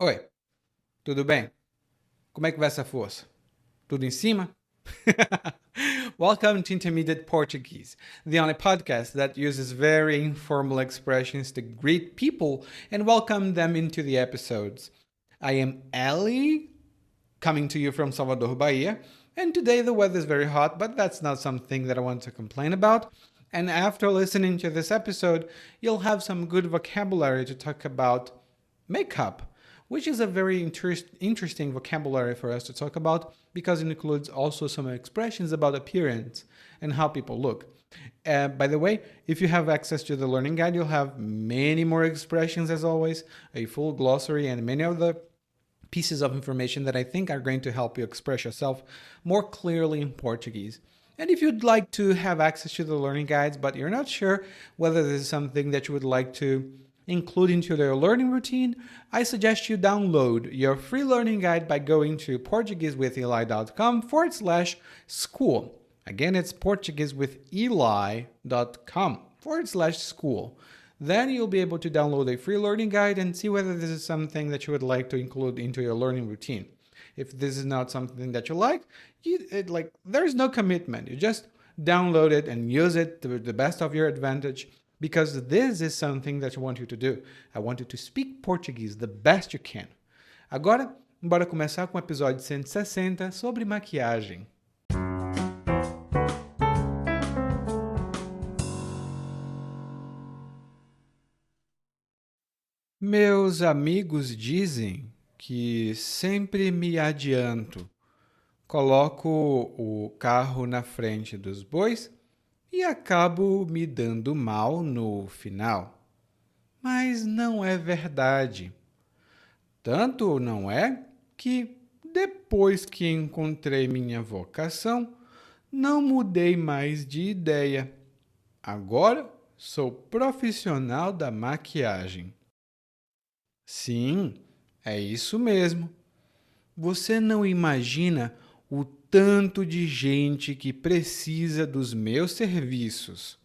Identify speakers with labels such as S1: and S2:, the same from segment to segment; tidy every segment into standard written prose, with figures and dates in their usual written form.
S1: Oi, tudo bem? Como é que vai essa força? Tudo em cima? Welcome to Intermediate Portuguese, the only podcast that uses very informal expressions to greet people and welcome them into the episodes. I am Ellie, coming to you from Salvador, Bahia, and today the weather is very hot, but that's not something that I want to complain about. And after listening to this episode, you'll have some good vocabulary to talk about makeup, which is a very interesting vocabulary for us to talk about because it includes also some expressions about appearance and how people look. By the way, if you have access to the learning guide, you'll have many more expressions as always, a full glossary, and many other pieces of information that I think are going to help you express yourself more clearly in Portuguese. And if you'd like to have access to the learning guides, but you're not sure whether this is something that you would like to include into your learning routine, I suggest you download your free learning guide by going to portuguesewitheli.com/school. Again, it's portuguesewitheli.com/school. Then you'll be able to download a free learning guide and see whether this is something that you would like to include into your learning routine. If this is not something that you like, there's no commitment. You just download it and use it to the best of your advantage because this is something that I want you to do. I want you to speak Portuguese the best you can. Agora, bora começar com o episódio 160 sobre maquiagem. Meus amigos dizem que sempre me adianto. Coloco o carro na frente dos bois e acabo me dando mal no final. Mas não é verdade. Tanto não é que, depois que encontrei minha vocação, não mudei mais de ideia. Agora sou profissional da maquiagem. Sim, é isso mesmo. Você não imagina o tanto de gente que precisa dos meus serviços.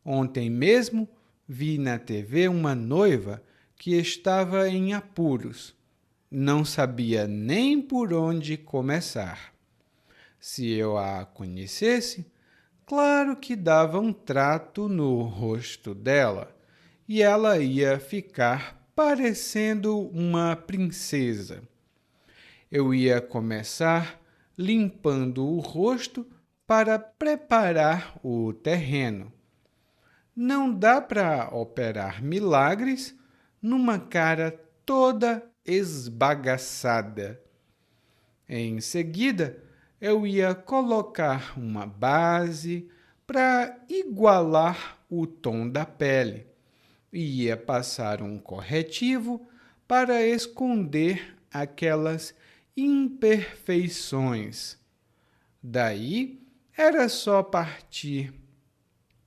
S1: Ontem mesmo vi na TV uma noiva que estava em apuros. Não sabia nem por onde começar. Se eu a conhecesse, claro que dava um trato no rosto dela e ela ia ficar parecendo uma princesa. Eu ia começar limpando o rosto para preparar o terreno. Não dá para operar milagres numa cara toda esbagaçada. Em seguida, eu ia colocar uma base para igualar o tom da pele. Ia passar um corretivo para esconder aquelas imperfeições. Daí era só partir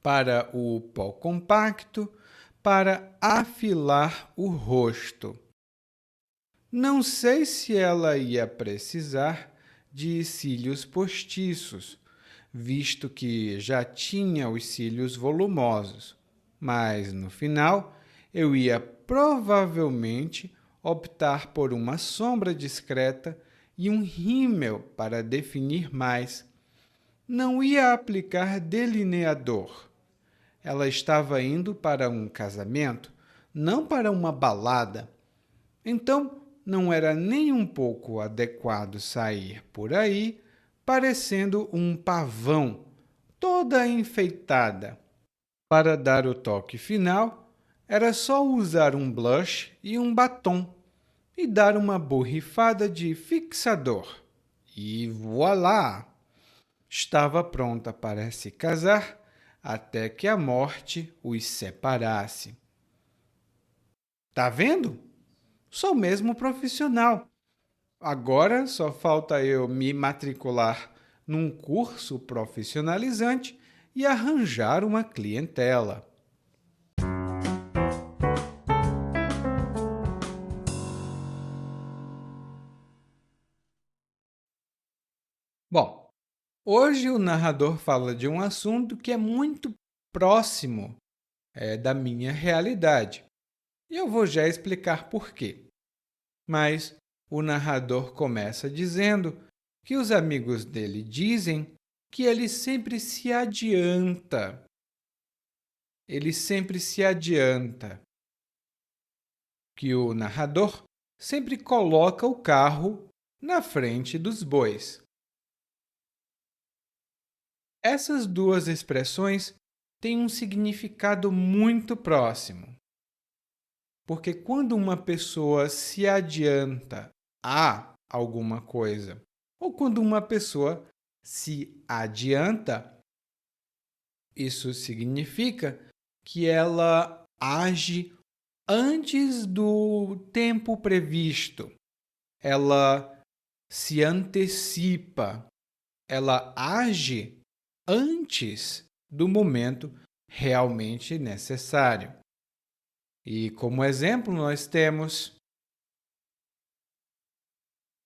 S1: para o pó compacto para afilar o rosto. Não sei se ela ia precisar de cílios postiços, visto que já tinha os cílios volumosos, mas no final eu ia provavelmente optar por uma sombra discreta e um rímel para definir mais. Não ia aplicar delineador. Ela estava indo para um casamento, não para uma balada. Então, não era nem um pouco adequado sair por aí parecendo um pavão, toda enfeitada. Para dar o toque final, era só usar um blush e um batom e dar uma borrifada de fixador. E voilá! Estava pronta para se casar até que a morte os separasse. Tá vendo? Sou mesmo profissional. Agora só falta eu me matricular num curso profissionalizante e arranjar uma clientela. Bom, hoje o narrador fala de um assunto que é muito próximo da minha realidade. E eu vou já explicar por quê. Mas o narrador começa dizendo que os amigos dele dizem que ele sempre se adianta. Ele sempre se adianta. Que o narrador sempre coloca o carro na frente dos bois. Essas duas expressões têm um significado muito próximo, porque quando uma pessoa se adianta a alguma coisa, ou quando uma pessoa se adianta, isso significa que ela age antes do tempo previsto. Ela se antecipa, ela age antes do momento realmente necessário. E como exemplo, nós temos: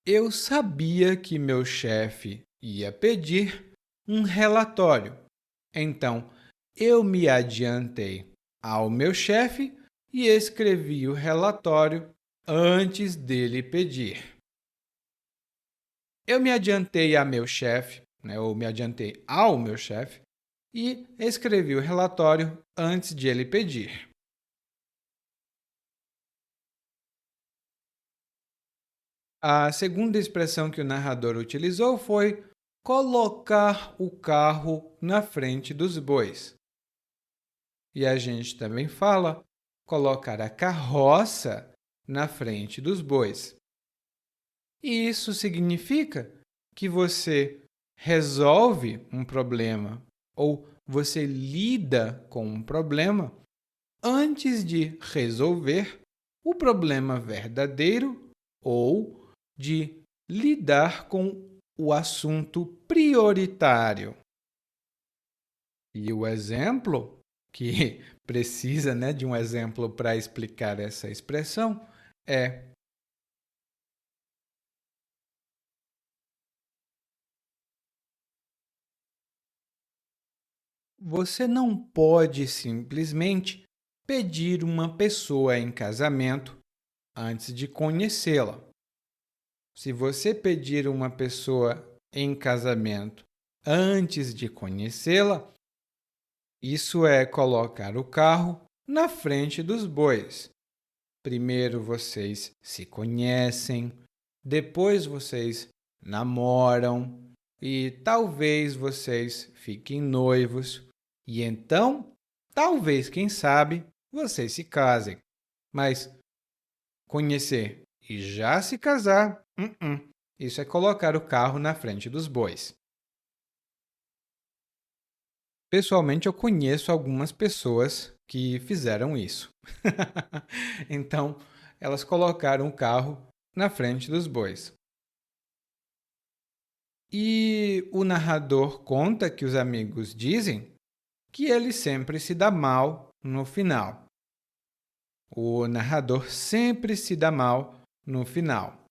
S1: eu sabia que meu chefe ia pedir um relatório, então eu me adiantei ao meu chefe e escrevi o relatório antes dele pedir. Eu me adiantei a meu chefe, ou me adiantei ao meu chefe, e escrevi o relatório antes de ele pedir. A segunda expressão que o narrador utilizou foi colocar o carro na frente dos bois. E a gente também fala colocar a carroça na frente dos bois. E isso significa que você resolve um problema ou você lida com um problema antes de resolver o problema verdadeiro ou de lidar com o assunto prioritário. E o exemplo, que precisa, de um exemplo para explicar essa expressão, é: você não pode simplesmente pedir uma pessoa em casamento antes de conhecê-la. Se você pedir uma pessoa em casamento antes de conhecê-la, isso é colocar o carro na frente dos bois. Primeiro vocês se conhecem, depois vocês namoram e talvez vocês fiquem noivos e então, talvez, quem sabe, vocês se casem. Mas conhecer e já se casar, isso é colocar o carro na frente dos bois. Pessoalmente, eu conheço algumas pessoas que fizeram isso. Então, elas colocaram o carro na frente dos bois. E o narrador conta que os amigos dizem que ele sempre se dá mal no final. O narrador sempre se dá mal no final.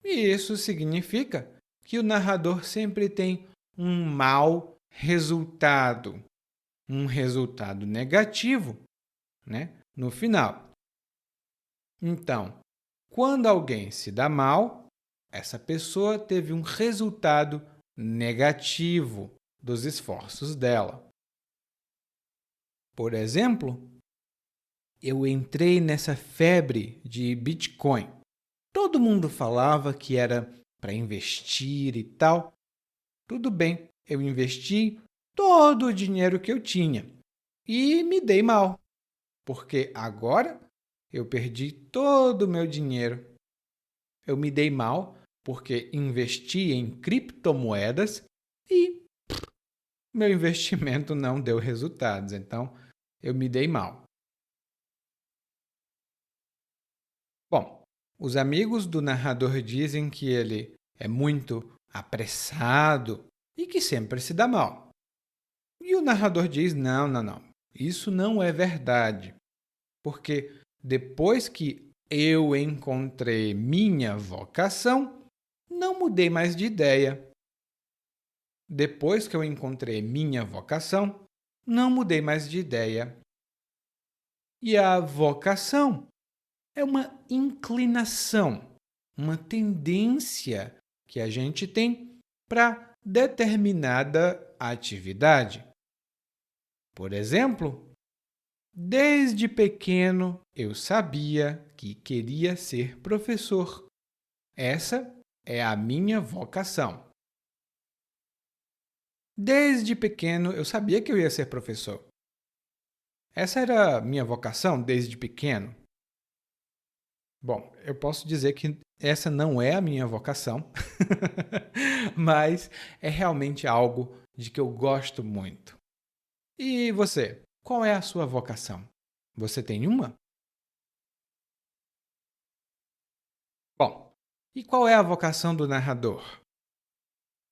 S1: E isso significa que o narrador sempre tem um mau resultado, um resultado negativo, no final. Então, quando alguém se dá mal, essa pessoa teve um resultado negativo dos esforços dela. Por exemplo, eu entrei nessa febre de Bitcoin. Todo mundo falava que era para investir e tal. Tudo bem, eu investi todo o dinheiro que eu tinha e me dei mal, porque agora eu perdi todo o meu dinheiro. Eu me dei mal porque investi em criptomoedas e meu investimento não deu resultados, então eu me dei mal. Bom, os amigos do narrador dizem que ele é muito apressado e que sempre se dá mal. E o narrador diz: não, não, não, isso não é verdade, porque depois que eu encontrei minha vocação, não mudei mais de ideia. Depois que eu encontrei minha vocação, não mudei mais de ideia. E a vocação é uma inclinação, uma tendência que a gente tem para determinada atividade. Por exemplo, desde pequeno eu sabia que queria ser professor. Essa é a minha vocação. Desde pequeno eu sabia que eu ia ser professor. Essa era a minha vocação desde pequeno. Bom, eu posso dizer que essa não é a minha vocação, mas é realmente algo de que eu gosto muito. E você? Qual é a sua vocação? Você tem uma? Bom, e qual é a vocação do narrador?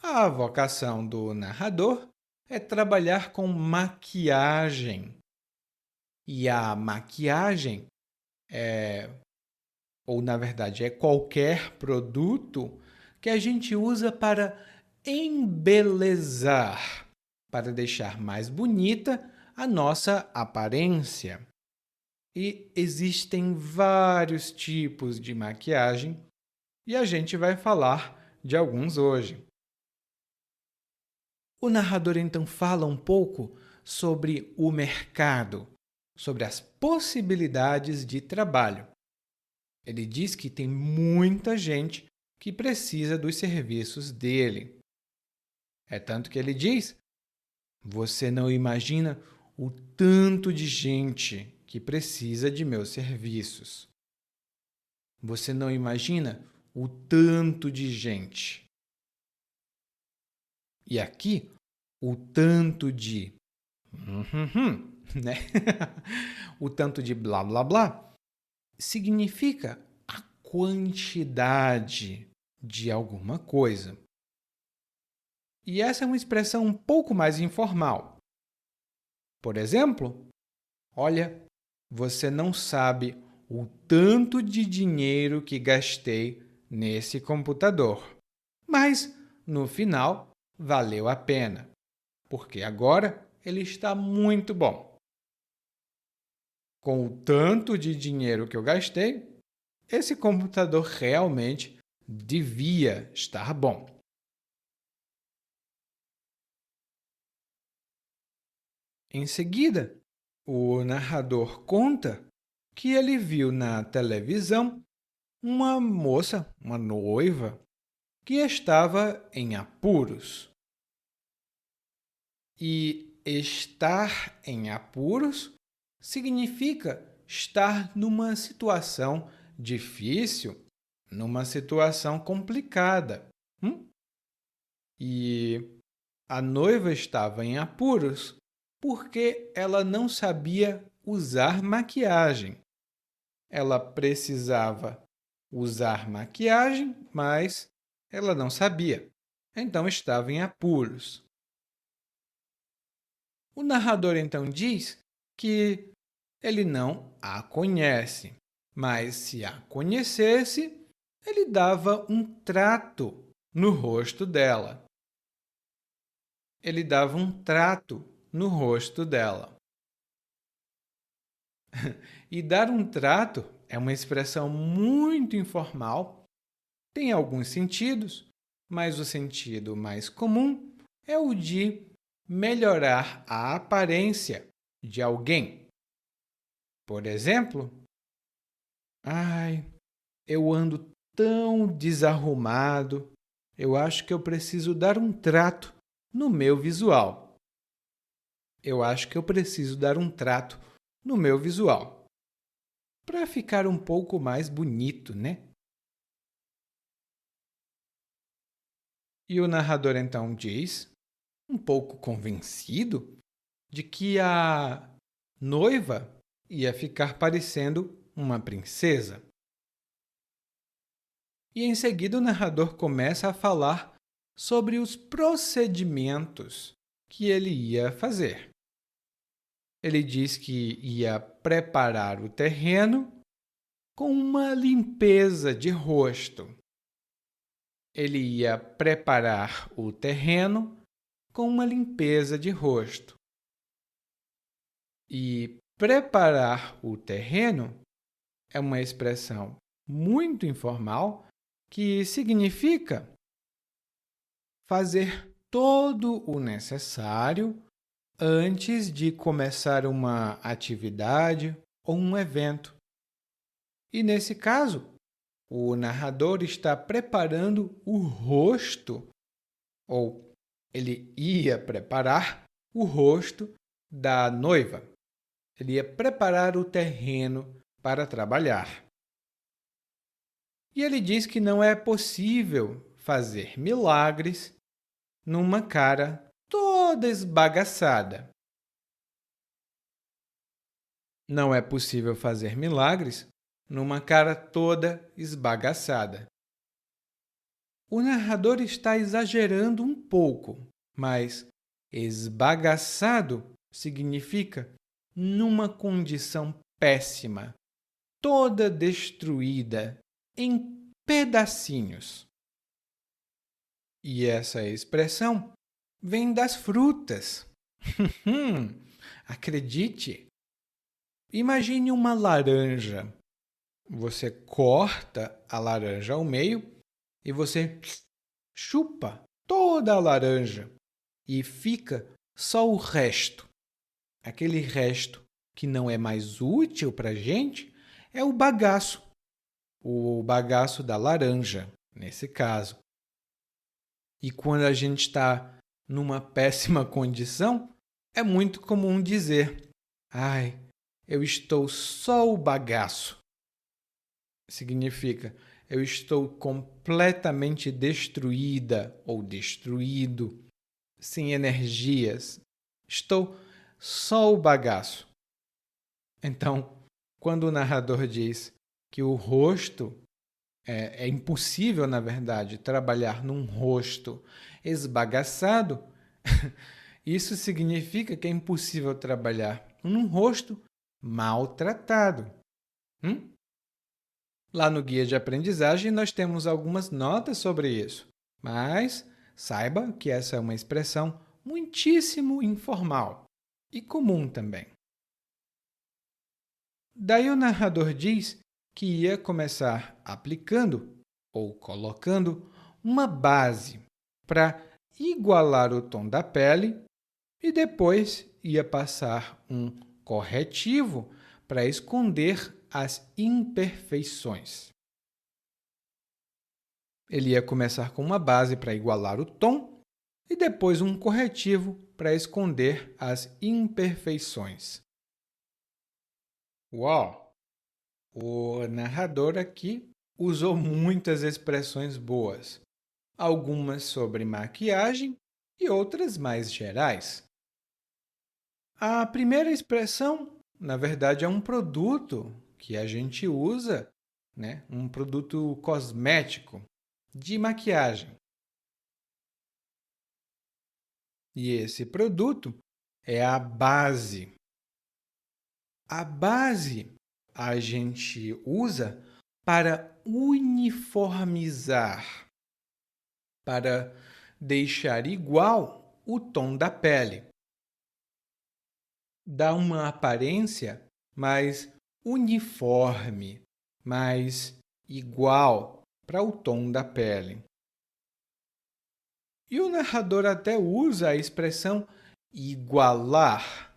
S1: A vocação do narrador é trabalhar com maquiagem. E a maquiagem ou na verdade é qualquer produto que a gente usa para embelezar, para deixar mais bonita a nossa aparência. E existem vários tipos de maquiagem e a gente vai falar de alguns hoje. O narrador então fala um pouco sobre o mercado, sobre as possibilidades de trabalho. Ele diz que tem muita gente que precisa dos serviços dele. É tanto que ele diz: você não imagina o tanto de gente que precisa de meus serviços. Você não imagina o tanto de gente. E aqui, o tanto de né? O tanto de blá blá blá significa a quantidade de alguma coisa. E essa é uma expressão um pouco mais informal. Por exemplo, olha, você não sabe o tanto de dinheiro que gastei nesse computador. Mas, no final, valeu a pena, porque agora ele está muito bom. Com o tanto de dinheiro que eu gastei, esse computador realmente devia estar bom. Em seguida, o narrador conta que ele viu na televisão uma moça, uma noiva, que estava em apuros. E estar em apuros significa estar numa situação difícil, numa situação complicada. E a noiva estava em apuros porque ela não sabia usar maquiagem. Ela precisava usar maquiagem, mas ela não sabia. Então estava em apuros. O narrador então diz que ele não a conhece, mas se a conhecesse, ele dava um trato no rosto dela. Ele dava um trato no rosto dela. E dar um trato é uma expressão muito informal, tem alguns sentidos, mas o sentido mais comum é o de melhorar a aparência de alguém. Por exemplo, ai, eu ando tão desarrumado, eu acho que eu preciso dar um trato no meu visual. Eu acho que eu preciso dar um trato no meu visual para ficar um pouco mais bonito, né? E o narrador então diz, um pouco convencido, de que a noiva ia ficar parecendo uma princesa. E em seguida o narrador começa a falar sobre os procedimentos que ele ia fazer. Ele diz que ia preparar o terreno com uma limpeza de rosto. Ele ia preparar o terreno com uma limpeza de rosto. E preparar o terreno é uma expressão muito informal que significa fazer todo o necessário antes de começar uma atividade ou um evento. E nesse caso, o narrador está preparando o rosto, ou ele ia preparar o rosto da noiva. Ele ia preparar o terreno para trabalhar. E ele diz que não é possível fazer milagres numa cara toda esbagaçada. Não é possível fazer milagres numa cara toda esbagaçada. O narrador está exagerando um pouco, mas esbagaçado significa numa condição péssima, toda destruída, em pedacinhos. E essa expressão vem das frutas. Acredite! Imagine uma laranja. Você corta a laranja ao meio e você chupa toda a laranja e fica só o resto. Aquele resto que não é mais útil para a gente é o bagaço da laranja, nesse caso. E quando a gente está numa péssima condição, é muito comum dizer: ai, eu estou só o bagaço. Significa, eu estou completamente destruída ou destruído, sem energias. Estou só o bagaço. Então, quando o narrador diz que o rosto é impossível, na verdade, trabalhar num rosto esbagaçado, isso significa que é impossível trabalhar num rosto maltratado. Lá no guia de aprendizagem, nós temos algumas notas sobre isso, mas saiba que essa é uma expressão muitíssimo informal e comum também. Daí o narrador diz que ia começar aplicando ou colocando uma base para igualar o tom da pele e depois ia passar um corretivo para esconder as imperfeições. Ele ia começar com uma base para igualar o tom e depois um corretivo para esconder as imperfeições. Uau! O narrador aqui usou muitas expressões boas, algumas sobre maquiagem e outras mais gerais. A primeira expressão, na verdade, é um produto que a gente usa, um produto cosmético de maquiagem. E esse produto é a base. A base a gente usa para uniformizar, para deixar igual o tom da pele. Dá uma aparência mais uniforme, mais igual para o tom da pele. E o narrador até usa a expressão igualar.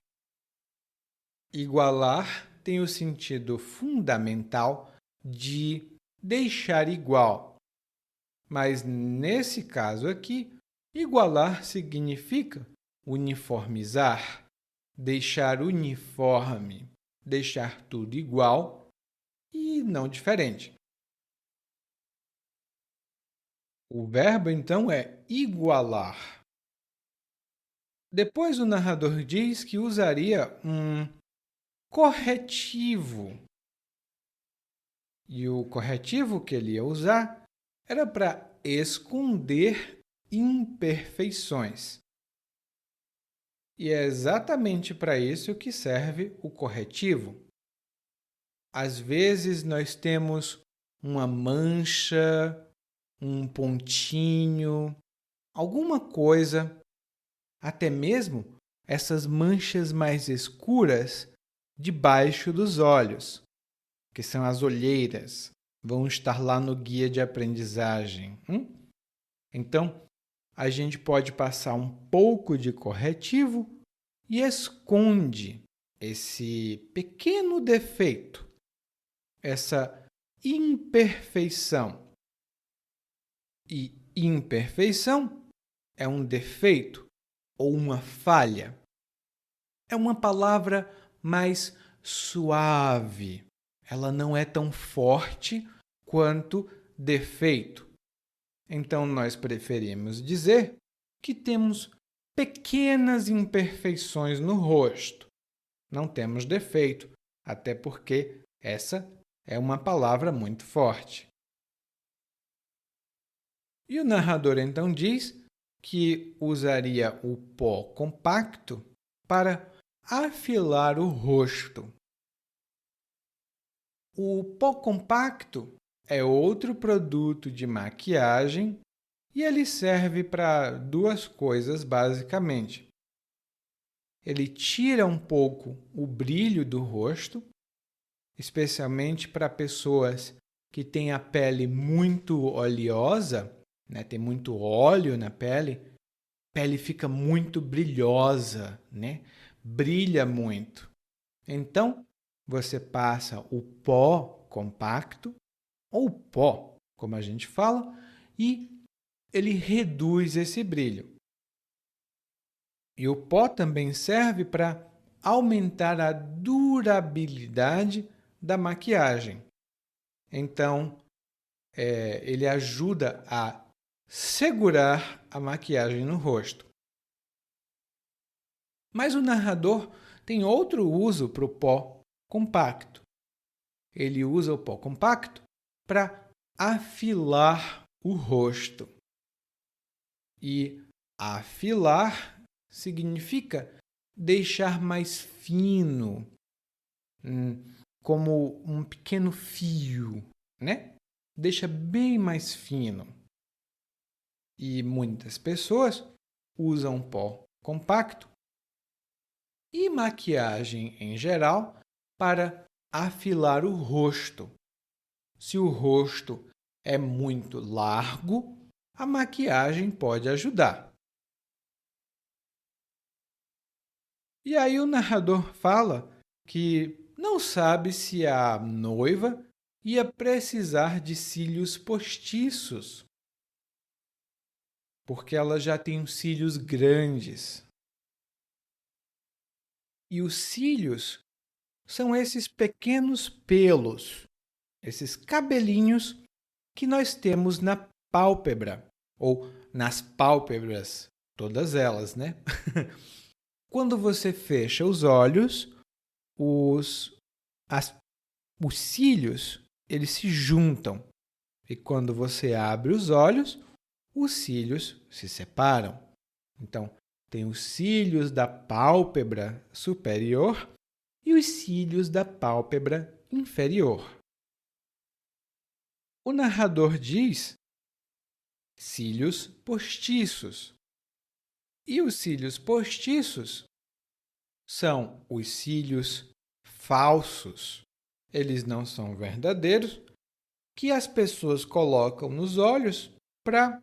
S1: Igualar tem o sentido fundamental de deixar igual. Mas, nesse caso aqui, igualar significa uniformizar, deixar uniforme, deixar tudo igual e não diferente. O verbo, então, é igualar. Depois, o narrador diz que usaria um corretivo. E o corretivo que ele ia usar era para esconder imperfeições. E é exatamente para isso que serve o corretivo. Às vezes, nós temos uma mancha, um pontinho, alguma coisa, até mesmo essas manchas mais escuras debaixo dos olhos, que são as olheiras, vão estar lá no guia de aprendizagem. Então, a gente pode passar um pouco de corretivo e esconde esse pequeno defeito, essa imperfeição. E imperfeição é um defeito ou uma falha. É uma palavra mais suave. Ela não é tão forte quanto defeito. Então, nós preferimos dizer que temos pequenas imperfeições no rosto. Não temos defeito, até porque essa é uma palavra muito forte. E o narrador então diz que usaria o pó compacto para afilar o rosto. O pó compacto é outro produto de maquiagem e ele serve para duas coisas, basicamente. Ele tira um pouco o brilho do rosto, especialmente para pessoas que têm a pele muito oleosa, né? Tem muito óleo na pele, a pele fica muito brilhosa, né? Brilha muito. Então, você passa o pó compacto, ou pó, como a gente fala, e ele reduz esse brilho. E o pó também serve para aumentar a durabilidade da maquiagem. Então, ele ajuda a segurar a maquiagem no rosto. Mas o narrador tem outro uso para o pó compacto. Ele usa o pó compacto para afilar o rosto. E afilar significa deixar mais fino, como um pequeno fio, né? Deixa bem mais fino. E muitas pessoas usam pó compacto e maquiagem em geral para afilar o rosto. Se o rosto é muito largo, a maquiagem pode ajudar. E aí o narrador fala que não sabe se a noiva ia precisar de cílios postiços, porque ela já tem os cílios grandes. E os cílios são esses pequenos pelos, esses cabelinhos que nós temos na pálpebra, ou nas pálpebras, todas elas, né? Quando você fecha os olhos, os cílios eles se juntam. E quando você abre os olhos, os cílios se separam. Então, tem os cílios da pálpebra superior e os cílios da pálpebra inferior. O narrador diz cílios postiços. E os cílios postiços são os cílios falsos. Eles não são verdadeiros, que as pessoas colocam nos olhos para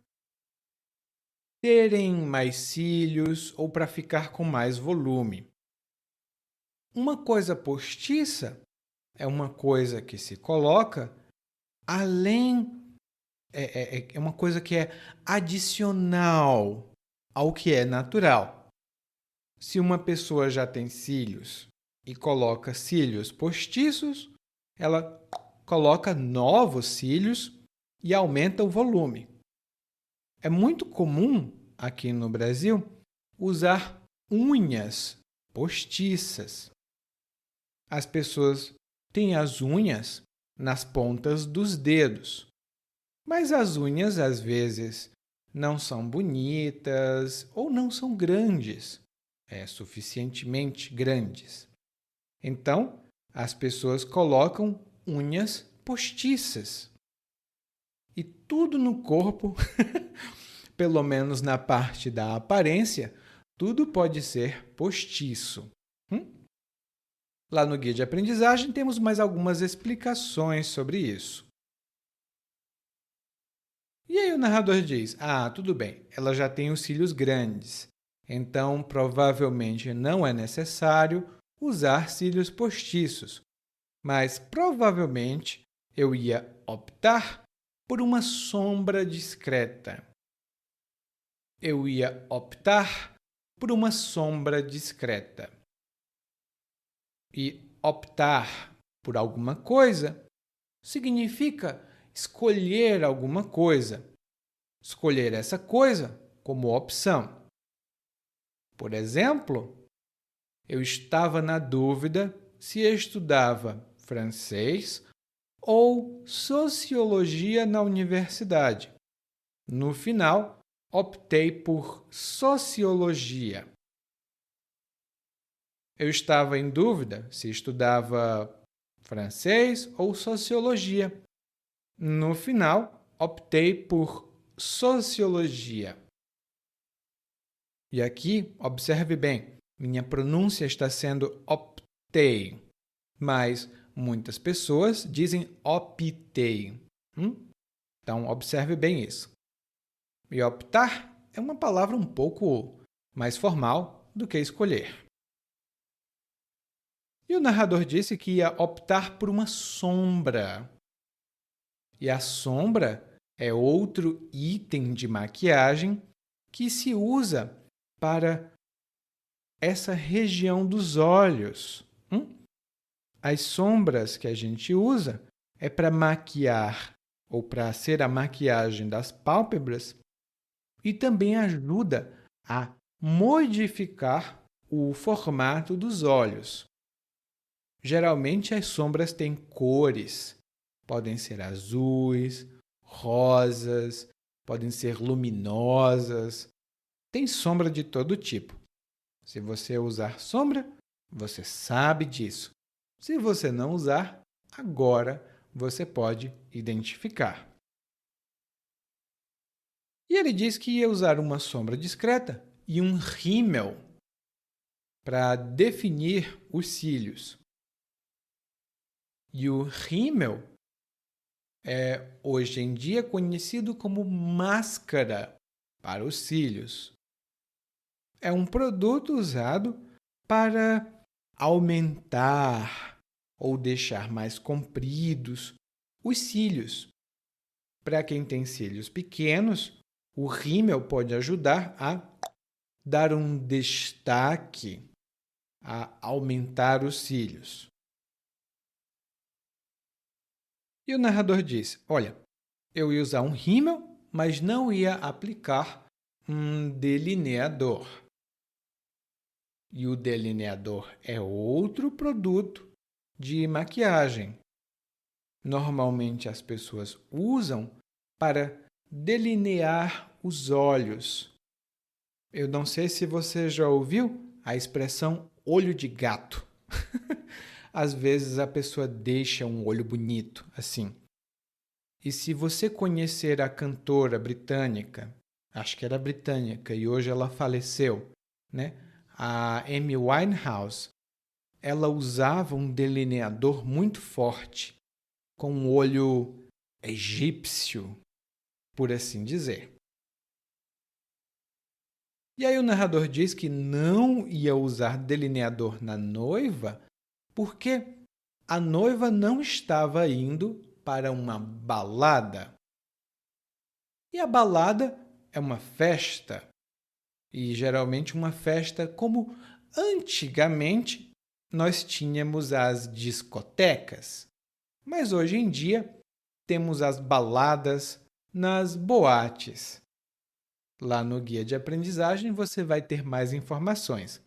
S1: terem mais cílios ou para ficar com mais volume. Uma coisa postiça é uma coisa que se coloca além, é uma coisa que é adicional ao que é natural. Se uma pessoa já tem cílios e coloca cílios postiços, ela coloca novos cílios e aumenta o volume. É muito comum aqui no Brasil usar unhas postiças. As pessoas têm as unhas nas pontas dos dedos, mas as unhas às vezes não são bonitas ou não são grandes, suficientemente grandes. Então, as pessoas colocam unhas postiças. E tudo no corpo, pelo menos na parte da aparência, tudo pode ser postiço. Lá no guia de aprendizagem temos mais algumas explicações sobre isso. E aí o narrador diz: ah, tudo bem, ela já tem os cílios grandes, então provavelmente não é necessário usar cílios postiços, mas provavelmente eu ia optar por uma sombra discreta. Eu ia optar por uma sombra discreta. E optar por alguma coisa significa escolher alguma coisa. Escolher essa coisa como opção. Por exemplo, eu estava na dúvida se estudava francês ou sociologia na universidade. No final, optei por sociologia. Eu estava em dúvida se estudava francês ou sociologia. No final, optei por sociologia. E aqui, observe bem, minha pronúncia está sendo optei, mas muitas pessoas dizem optei. Então, observe bem isso. E optar é uma palavra um pouco mais formal do que escolher. E o narrador disse que ia optar por uma sombra. E a sombra é outro item de maquiagem que se usa para essa região dos olhos. As sombras que a gente usa é para maquiar ou para ser a maquiagem das pálpebras e também ajuda a modificar o formato dos olhos. Geralmente as sombras têm cores, podem ser azuis, rosas, podem ser luminosas. Tem sombra de todo tipo. Se você usar sombra, você sabe disso. Se você não usar, agora você pode identificar. E ele diz que ia usar uma sombra discreta e um rímel para definir os cílios. E o rímel é hoje em dia conhecido como máscara para os cílios. É um produto usado para aumentar ou deixar mais compridos os cílios. Para quem tem cílios pequenos, o rímel pode ajudar a dar um destaque, a aumentar os cílios. E o narrador disse: olha, eu ia usar um rímel, mas não ia aplicar um delineador. E o delineador é outro produto de maquiagem. Normalmente as pessoas usam para delinear os olhos. Eu não sei se você já ouviu a expressão olho de gato. Às vezes a pessoa deixa um olho bonito, assim. E se você conhecer a cantora britânica, acho que era britânica e hoje ela faleceu, né? A Amy Winehouse, ela usava um delineador muito forte, com um olho egípcio, por assim dizer. E aí o narrador diz que não ia usar delineador na noiva porque a noiva não estava indo para uma balada. E a balada é uma festa, e geralmente uma festa como antigamente nós tínhamos as discotecas. Mas hoje em dia temos as baladas nas boates. Lá no guia de aprendizagem você vai ter mais informações,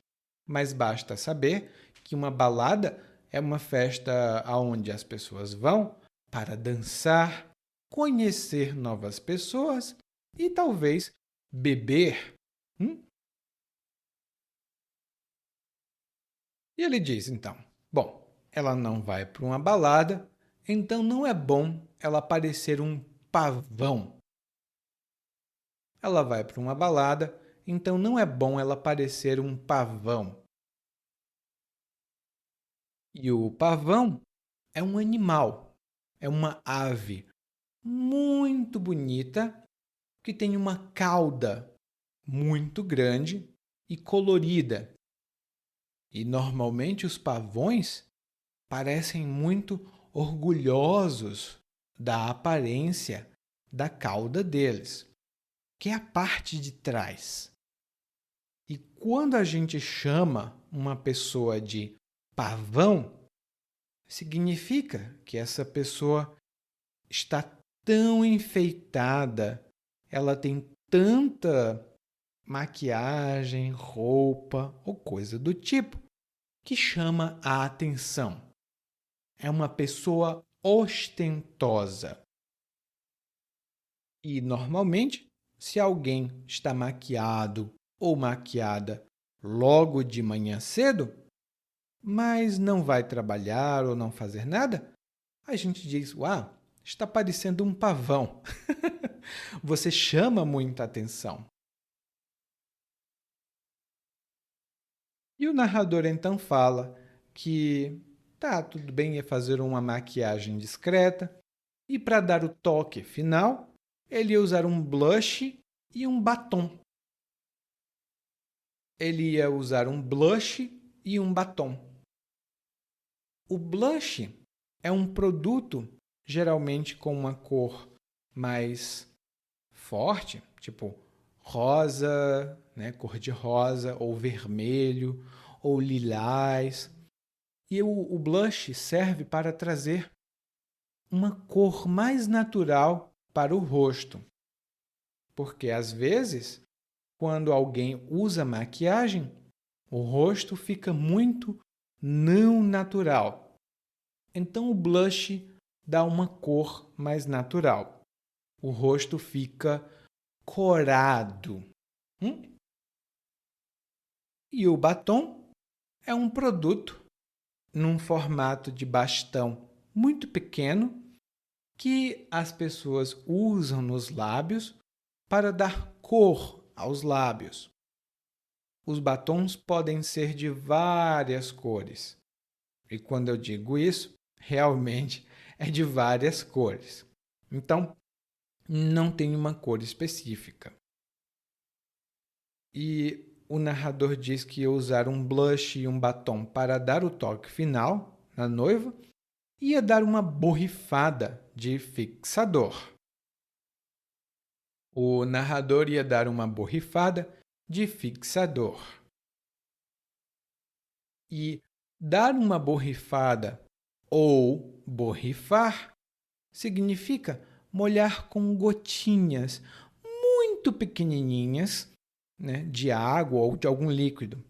S1: mas basta saber que uma balada é uma festa onde as pessoas vão para dançar, conhecer novas pessoas e talvez beber. E ele diz, então, bom, ela não vai para uma balada, então não é bom ela parecer um pavão. Ela vai para uma balada, então não é bom ela parecer um pavão. E o pavão é um animal, é uma ave muito bonita que tem uma cauda muito grande e colorida. E normalmente os pavões parecem muito orgulhosos da aparência da cauda deles, que é a parte de trás. E quando a gente chama uma pessoa de pavão, significa que essa pessoa está tão enfeitada, ela tem tanta maquiagem, roupa ou coisa do tipo que chama a atenção. É uma pessoa ostentosa. E normalmente, se alguém está maquiado ou maquiada logo de manhã cedo, mas não vai trabalhar ou não fazer nada, a gente diz: "Uau, está parecendo um pavão." Você chama muita atenção. E o narrador então fala que tá tudo bem ia fazer uma maquiagem discreta e para dar o toque final, ele ia usar um blush e um batom. Ele ia usar um blush e um batom. O blush é um produto geralmente com uma cor mais forte, tipo rosa, né, cor de rosa, ou vermelho, ou lilás. E o blush serve para trazer uma cor mais natural para o rosto. Porque às vezes, quando alguém usa maquiagem, o rosto fica muito não natural. Então o blush dá uma cor mais natural. O rosto fica corado. E o batom é um produto num formato de bastão muito pequeno que as pessoas usam nos lábios para dar cor aos lábios. Os batons podem ser de várias cores. E quando eu digo isso, realmente é de várias cores. Então, não tem uma cor específica. E o narrador diz que ia usar um blush e um batom para dar o toque final na noiva e ia dar uma borrifada de fixador. O narrador ia dar uma borrifada de fixador. E dar uma borrifada ou borrifar significa molhar com gotinhas muito pequenininhas, né, de água ou de algum líquido.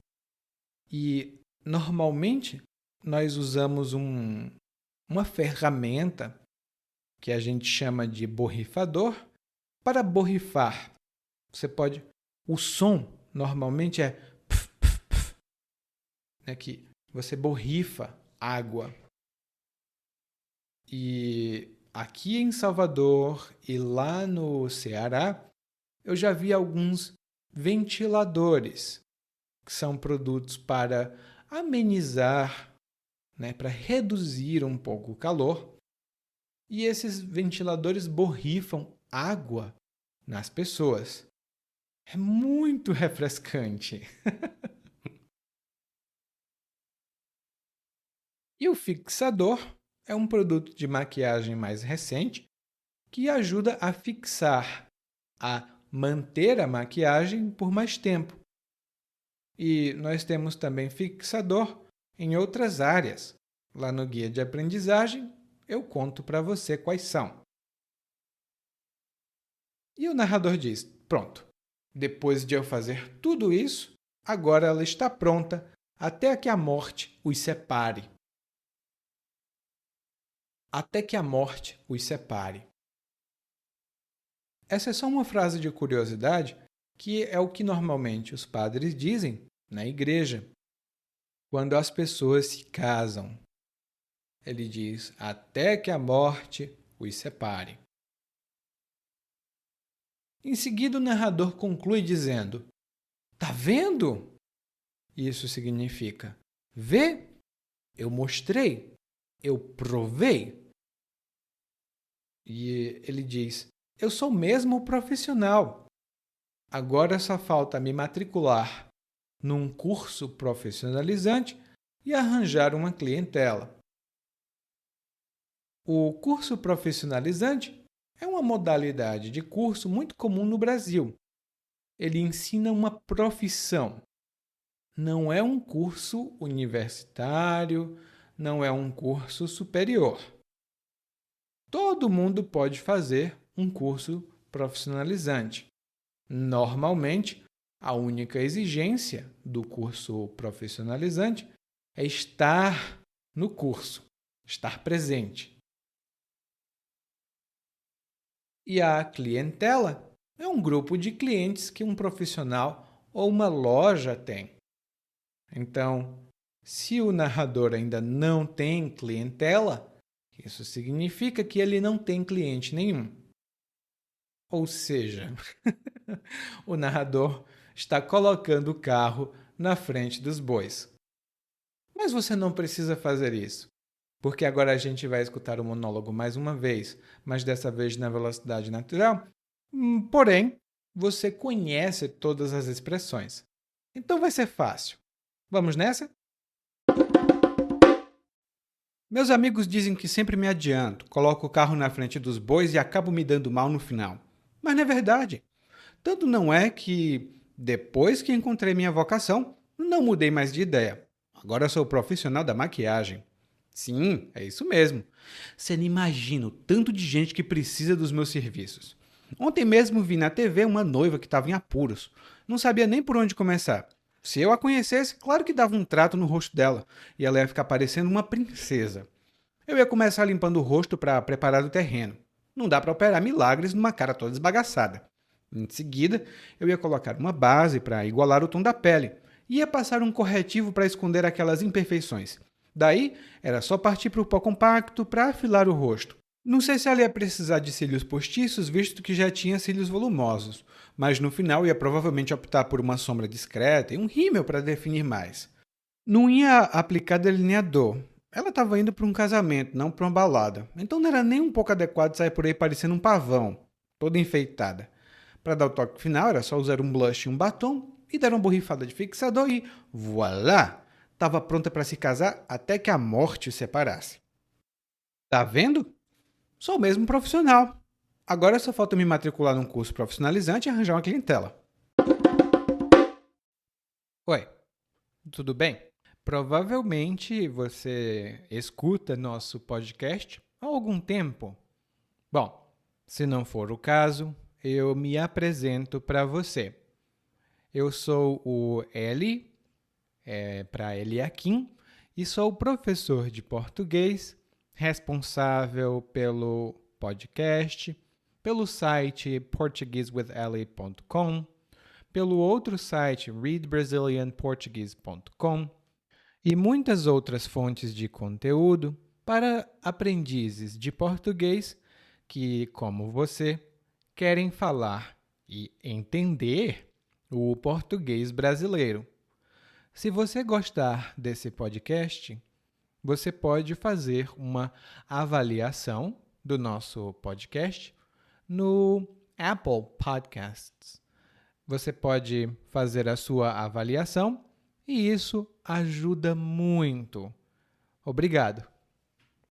S1: E normalmente nós usamos uma ferramenta que a gente chama de borrifador para borrifar. O som normalmente é pf, pf, pf, né, que você borrifa água. E aqui em Salvador e lá no Ceará, eu já vi alguns ventiladores, que são produtos para amenizar, né, para reduzir um pouco o calor. E esses ventiladores borrifam água nas pessoas. É muito refrescante. E o fixador é um produto de maquiagem mais recente que ajuda a fixar, a manter a maquiagem por mais tempo. E nós temos também fixador em outras áreas. Lá no guia de aprendizagem, eu conto para você quais são. E o narrador diz: pronto, depois de eu fazer tudo isso, agora ela está pronta até que a morte os separe. Até que a morte os separe. Essa é só uma frase de curiosidade que é o que normalmente os padres dizem na igreja quando as pessoas se casam. Ele diz: até que a morte os separe. Em seguida, o narrador conclui dizendo: tá vendo? Isso significa: vê? eu mostrei, eu provei. E ele diz, eu sou mesmo profissional. Agora só falta me matricular num curso profissionalizante e arranjar uma clientela. O curso profissionalizante é uma modalidade de curso muito comum no Brasil. Ele ensina uma profissão. Não é um curso universitário, não é um curso superior. Todo mundo pode fazer um curso profissionalizante. Normalmente, a única exigência do curso profissionalizante é estar no curso, estar presente. E a clientela é um grupo de clientes que um profissional ou uma loja tem. Então, se o narrador ainda não tem clientela, isso significa que ele não tem cliente nenhum. Ou seja, o narrador está colocando o carro na frente dos bois. Mas você não precisa fazer isso, porque agora a gente vai escutar o monólogo mais uma vez, mas dessa vez na velocidade natural. Porém, você conhece todas as expressões. Então vai ser fácil. Vamos nessa? Meus amigos dizem que sempre me adianto, coloco o carro na frente dos bois e acabo me dando mal no final. Mas não é verdade. Tanto não é que, depois que encontrei minha vocação, não mudei mais de ideia. Agora sou profissional da maquiagem. Sim, é isso mesmo. Você não imagina o tanto de gente que precisa dos meus serviços. Ontem mesmo vi na TV uma noiva que estava em apuros. Não sabia nem por onde começar. Se eu a conhecesse, claro que dava um trato no rosto dela e ela ia ficar parecendo uma princesa. Eu ia começar limpando o rosto para preparar o terreno. Não dá para operar milagres numa cara toda esbagaçada. Em seguida, eu ia colocar uma base para igualar o tom da pele e ia passar um corretivo para esconder aquelas imperfeições. Daí, era só partir para o pó compacto para afilar o rosto. Não sei se ela ia precisar de cílios postiços, visto que já tinha cílios volumosos, mas no final ia provavelmente optar por uma sombra discreta e um rímel para definir mais. Não ia aplicar delineador. Ela estava indo para um casamento, não para uma balada. Então não era nem um pouco adequado sair por aí parecendo um pavão, toda enfeitada. Para dar o toque final, era só usar um blush e um batom e dar uma borrifada de fixador e voilá! Estava pronta para se casar até que a morte os separasse. Tá vendo? Sou mesmo profissional. Agora só falta me matricular num curso profissionalizante e arranjar uma clientela. Oi, tudo bem? Provavelmente você escuta nosso podcast há algum tempo. Bom, se não for o caso, eu me apresento para você. Eu sou o Eli, para Eliakim, e sou professor de português, responsável pelo podcast, pelo site portuguesewitheli.com, pelo outro site readbrazilianportuguese.com e muitas outras fontes de conteúdo para aprendizes de português que, como você, querem falar e entender o português brasileiro. Se você gostar desse podcast, você pode fazer uma avaliação do nosso podcast no Apple Podcasts. Você pode fazer a sua avaliação e isso ajuda muito. Obrigado.